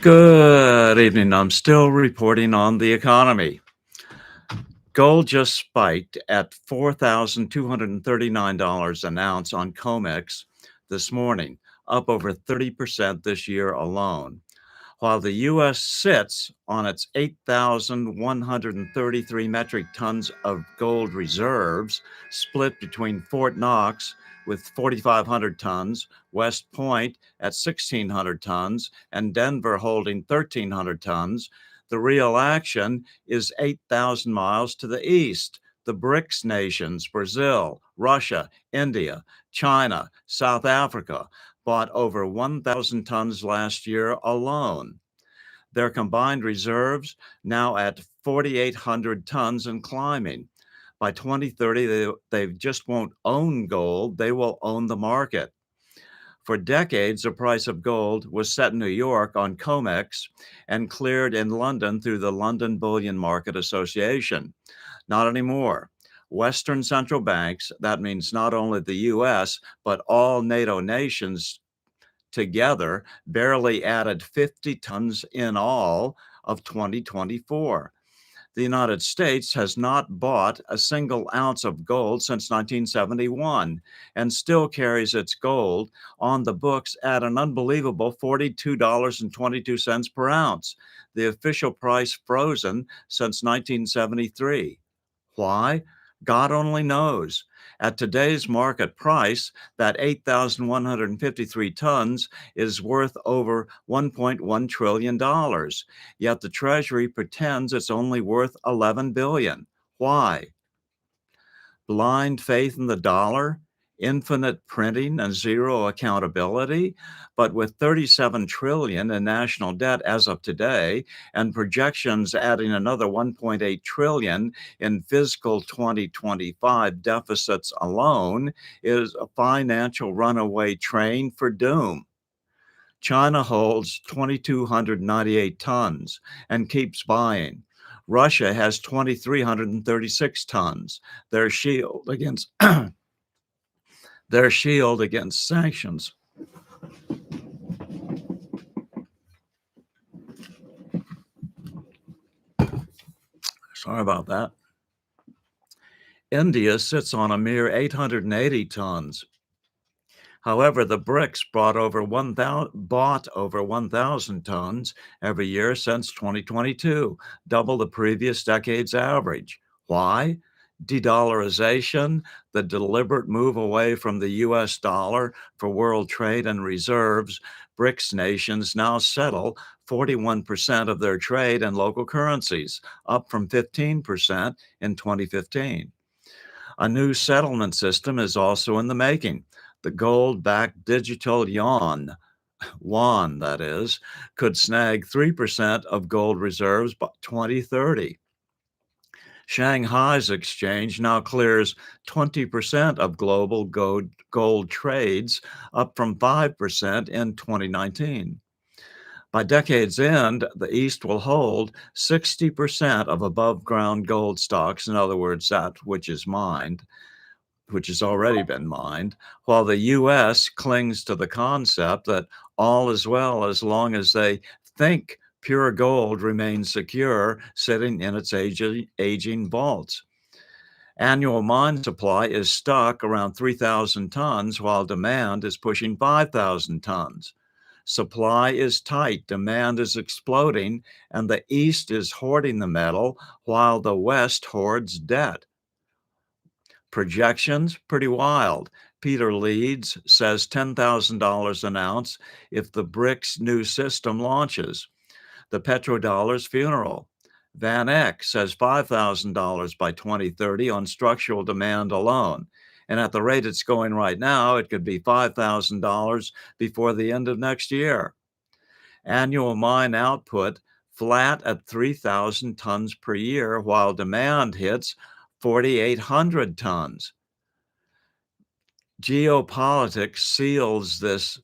Good evening. I'm still reporting on the economy. Gold just spiked at $4,239 an ounce on COMEX this morning, up over 30% this year alone. While the U.S. sits on its 8,133 metric tons of gold reserves, split between Fort Knox with 4,500 tons, West Point at 1,600 tons, and Denver holding 1,300 tons, the real action is 8,000 miles to the east. The BRICS nations, Brazil, Russia, India, China, South Africa, bought over 1,000 tons last year alone. Their combined reserves now at 4,800 tons and climbing. By 2030, they just won't own gold, they will own the market. For decades, the price of gold was set in New York on COMEX and cleared in London through the London Bullion Market Association. Not anymore. Western central banks, that means not only the US, but all NATO nations together, barely added 50 tons in all of 2024. The United States has not bought a single ounce of gold since 1971 and still carries its gold on the books at an unbelievable $42.22 per ounce, the official price frozen since 1973. Why? God only knows. At today's market price, that 8,153 tons is worth over $1.1 trillion. Yet the Treasury pretends it's only worth 11 billion. Why? Blind faith in the dollar, infinite printing and zero accountability, but with 37 trillion in national debt as of today and projections adding another 1.8 trillion in fiscal 2025 deficits alone is a financial runaway train for doom. China holds 2,298 tons and keeps buying. Russia has 2,336 tons. Their shield against their shield against sanctions. Sorry about that. India sits on a mere 880 tons. However, the BRICS bought over 1,000 tons every year since 2022, double the previous decade's average. Why? Dedollarization, the deliberate move away from the US dollar for world trade and reserves. BRICS nations now settle 41% of their trade in local currencies, up from 15% in 2015. A new settlement system is also in the making. The gold-backed digital yuan, that is, could snag 3% of gold reserves by 2030. Shanghai's exchange now clears 20% of global gold trades, up from 5% in 2019. By decade's end, the East will hold 60% of above ground gold stocks, in other words, that which is mined, which has already been mined, while the US clings to the concept that all is well as long as they think pure gold remains secure sitting in its aging vaults. Annual mine supply is stuck around 3,000 tons, while demand is pushing 5,000 tons. Supply is tight, demand is exploding, and the East is hoarding the metal while the West hoards debt. Projections, pretty wild. Peter Leeds says $10,000 an ounce if the BRICS new system launches. The petrodollar's funeral. Van Eck says $5,000 by 2030 on structural demand alone. And at the rate it's going right now, it could be $5,000 before the end of next year. Annual mine output flat at 3,000 tons per year, while demand hits 4,800 tons. Geopolitics seals this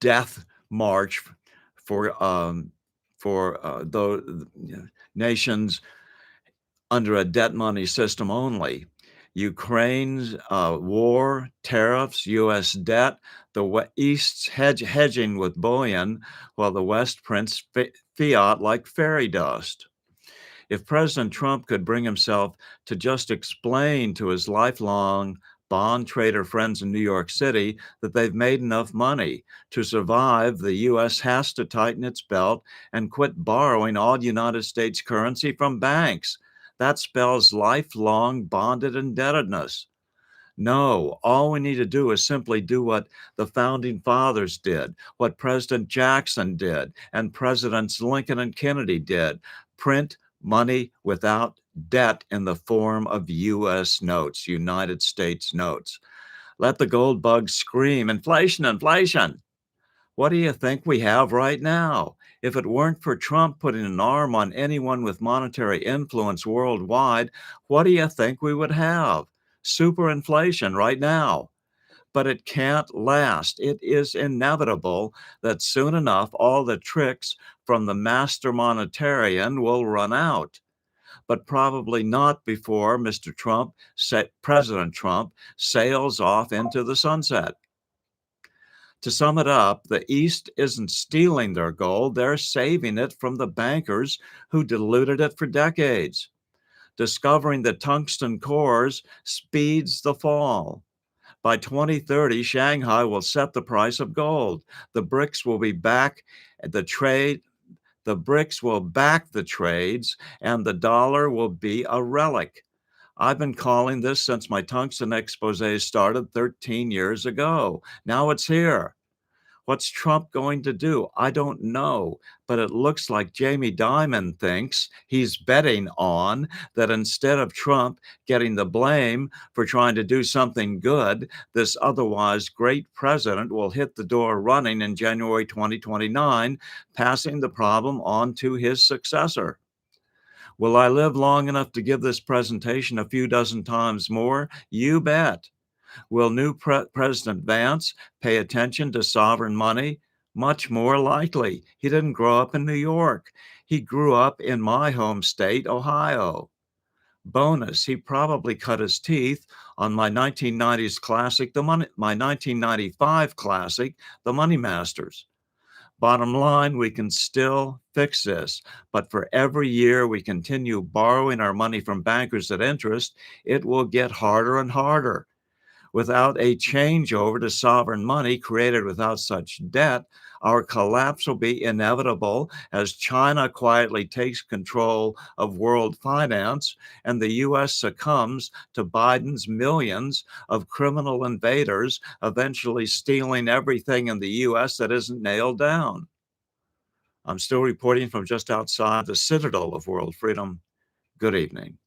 death march for the nations under a debt money system only. Ukraine's war, tariffs, U.S. debt, the East's hedging with bullion, while the West prints fiat like fairy dust. If President Trump could bring himself to just explain to his lifelong bond trader friends in New York City that they've made enough money to survive, the U.S. has to tighten its belt and quit borrowing all United States currency from banks. That spells lifelong bonded indebtedness. No, all we need to do is simply do what the founding fathers did, what President Jackson did, and Presidents Lincoln and Kennedy did: print money without debt in the form of U.S. notes, United States notes. Let the gold bug scream, inflation, inflation. What do you think we have right now? If it weren't for Trump putting an arm on anyone with monetary influence worldwide, what do you think we would have? Superinflation right now. But it can't last. It is inevitable that soon enough all the tricks from the master monetarian will run out. But probably not before President Trump, sails off into the sunset. To sum it up, the East isn't stealing their gold, they're saving it from the bankers who diluted it for decades. Discovering the tungsten cores speeds the fall. By 2030, Shanghai will set the price of gold. The BRICS will be back the trade. The BRICS will back the trades, and the dollar will be a relic. I've been calling this since my tungsten expose started 13 years ago. Now it's here. What's Trump going to do? I don't know, but it looks like Jamie Dimon thinks he's betting on that instead of Trump getting the blame for trying to do something good, this otherwise great president will hit the door running in January 2029, passing the problem on to his successor. Will I live long enough to give this presentation a few dozen times more? You bet. Will new President Vance pay attention to sovereign money? Much more likely. He didn't grow up in New York. He grew up in my home state, Ohio. Bonus, he probably cut his teeth on my 1990s classic, my 1995 classic, The Money Masters. Bottom line, we can still fix this, but for every year we continue borrowing our money from bankers at interest, it will get harder and harder. Without a changeover to sovereign money created without such debt, our collapse will be inevitable as China quietly takes control of world finance and the U.S. succumbs to Biden's millions of criminal invaders, eventually stealing everything in the U.S. that isn't nailed down. I'm still reporting from just outside the citadel of world freedom. Good evening.